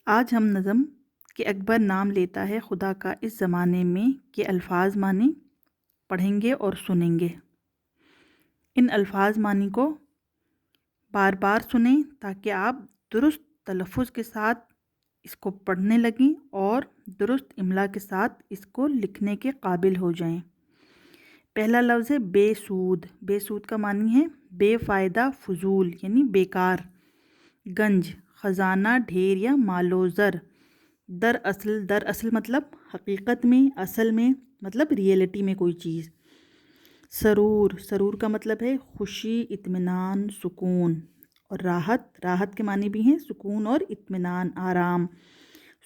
آج ہم نظم کہ اکبر نام لیتا ہے خدا کا اس زمانے میں کے الفاظ معنی پڑھیں گے اور سنیں گے۔ ان الفاظ معنی کو بار بار سنیں تاکہ آپ درست تلفظ کے ساتھ اس کو پڑھنے لگیں اور درست املا کے ساتھ اس کو لکھنے کے قابل ہو جائیں۔ پہلا لفظ ہے بے سود۔ بے سود کا معنی ہے بے فائدہ، فضول یعنی بیکار۔ گنج، خزانہ، ڈھیر یا مال و زر۔ دراصل، دراصل مطلب حقیقت میں، اصل میں مطلب ریئلٹی میں کوئی چیز۔ سرور، سرور کا مطلب ہے خوشی، اطمینان، سکون۔ اور راحت، راحت کے معنی بھی ہیں سکون اور اطمینان، آرام۔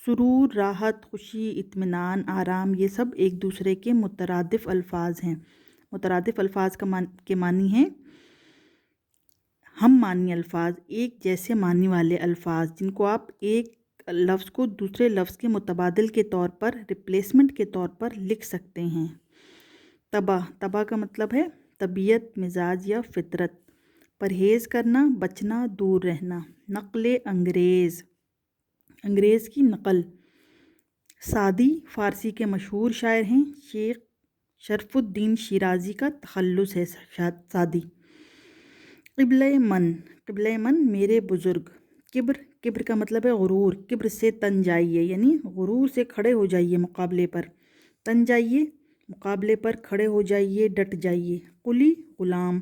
سرور، راحت، خوشی، اطمینان، آرام یہ سب ایک دوسرے کے مترادف الفاظ ہیں۔ مترادف الفاظ کے معنی ہیں ہم معنی الفاظ، ایک جیسے معنی والے الفاظ جن کو آپ ایک لفظ کو دوسرے لفظ کے متبادل کے طور پر، ریپلیسمنٹ کے طور پر لکھ سکتے ہیں۔ طبع، طبع کا مطلب ہے طبیعت، مزاج یا فطرت۔ پرہیز کرنا، بچنا، دور رہنا۔ نقل انگریز، انگریز کی نقل۔ سعدی فارسی کے مشہور شاعر ہیں۔ شیخ شرف الدین شیرازی کا تخلص ہے سعدی۔ قبلہ من، قبلہ من میرے بزرگ۔ کبر، کبر کا مطلب ہے غرور، کبر سے تن جائیے یعنی غرور سے کھڑے ہو جائیے مقابلے پر۔ تن جائیے مقابلے پر، کھڑے ہو جائیے، ڈٹ جائیے۔ قلی، غلام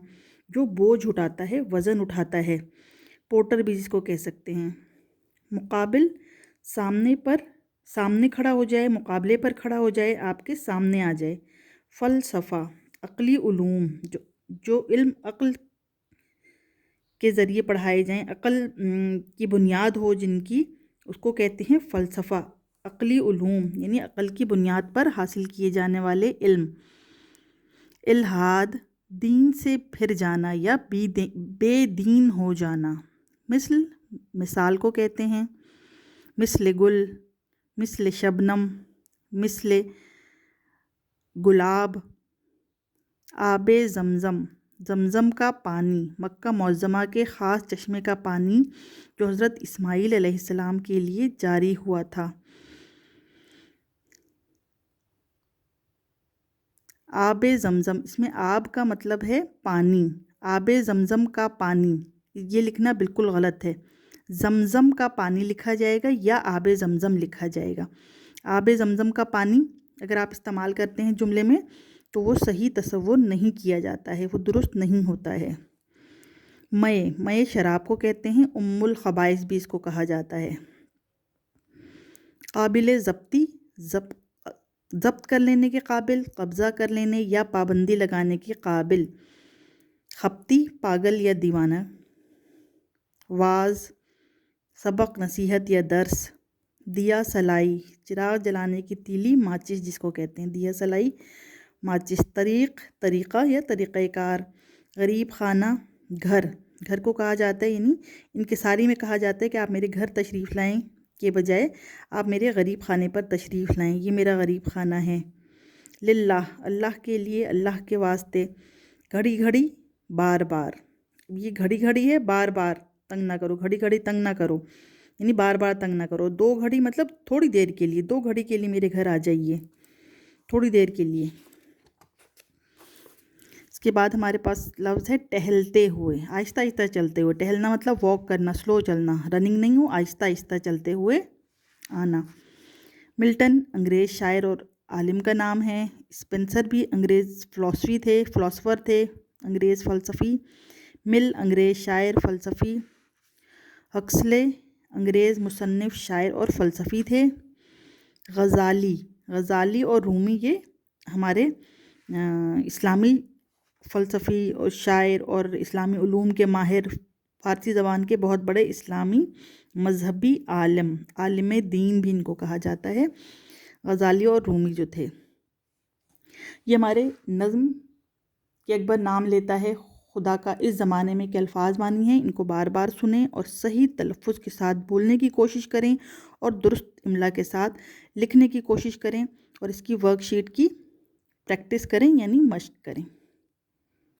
جو بوجھ اٹھاتا ہے، وزن اٹھاتا ہے، پورٹر بھی جس کو کہہ سکتے ہیں۔ مقابل، سامنے پر، سامنے کھڑا ہو جائے، مقابلے پر کھڑا ہو جائے، آپ کے سامنے آ جائے۔ فلسفہ، عقلی علوم جو علم عقل کے ذریعے پڑھائے جائیں، عقل کی بنیاد ہو جن کی، اس کو کہتے ہیں فلسفہ۔ عقلی علوم یعنی عقل کی بنیاد پر حاصل کیے جانے والے علم۔ الحاد، دین سے پھر جانا یا بے دین ہو جانا۔ مثل، مثال کو کہتے ہیں۔ مثل گل، مثل شبنم، مثل گلاب۔ آب زمزم، زمزم کا پانی، مکہ معظمہ کے خاص چشمے کا پانی جو حضرت اسماعیل علیہ السلام کے لیے جاری ہوا تھا۔ آب زمزم، اس میں آب کا مطلب ہے پانی، آب زمزم کا پانی، یہ لکھنا بالکل غلط ہے۔ زمزم کا پانی لکھا جائے گا یا آب زمزم لکھا جائے گا۔ آب زمزم کا پانی اگر آپ استعمال کرتے ہیں جملے میں تو وہ صحیح تصور نہیں کیا جاتا ہے، وہ درست نہیں ہوتا ہے۔ مئے، مئے شراب کو کہتے ہیں، ام الخبائث بھی اس کو کہا جاتا ہے۔ قابل ضبطی، ضبط کر لینے کے قابل، قبضہ کر لینے یا پابندی لگانے کے قابل۔ خپتی، پاگل یا دیوانہ۔ واعظ، سبق، نصیحت یا درس۔ دیا سلائی، چراغ جلانے کی تیلی، ماچس جس کو کہتے ہیں، دیا سلائی ماچس۔ طریق، طریقہ یا طریقہ کار۔ غریب خانہ، گھر، گھر کو کہا جاتا ہے یعنی انکساری میں کہا جاتا ہے کہ آپ میرے گھر تشریف لائیں کے بجائے آپ میرے غریب خانے پر تشریف لائیں، یہ میرا غریب خانہ ہے۔ للہ، اللہ کے لیے، اللہ کے واسطے۔ گھڑی گھڑی، بار بار، یہ گھڑی گھڑی ہے، بار بار تنگ نہ کرو، گھڑی گھڑی تنگ نہ کرو یعنی بار بار تنگ نہ کرو۔ دو گھڑی مطلب تھوڑی دیر کے لیے، دو گھڑی کے لیے میرے گھر آ جائیے، تھوڑی دیر کے لیے۔ اس کے بعد ہمارے پاس لفظ ہے ٹہلتے ہوئے، آہستہ آہستہ چلتے ہوئے۔ ٹہلنا مطلب واک کرنا، سلو چلنا، رننگ نہیں ہو، آہستہ آہستہ چلتے ہوئے آنا۔ ملٹن انگریز شاعر اور عالم کا نام ہے۔ اسپنسر بھی انگریز فلاسفر تھے، انگریز فلسفی۔ مل انگریز شاعر فلسفی۔ ہکسلے انگریز مصنف، شاعر اور فلسفی تھے۔ غزالی، غزالی اور رومی یہ ہمارے اسلامی فلسفی اور شاعر اور اسلامی علوم کے ماہر، فارسی زبان کے بہت بڑے اسلامی مذہبی عالم، عالم دین بھی ان کو کہا جاتا ہے، غزالی اور رومی جو تھے۔ یہ ہمارے نظم کہ اکبر نام لیتا ہے خدا کا اس زمانے میں کے الفاظ معنی ہیں، ان کو بار بار سنیں اور صحیح تلفظ کے ساتھ بولنے کی کوشش کریں اور درست املا کے ساتھ لکھنے کی کوشش کریں اور اس کی ورک شیٹ کی پریکٹس کریں یعنی مشق کریں۔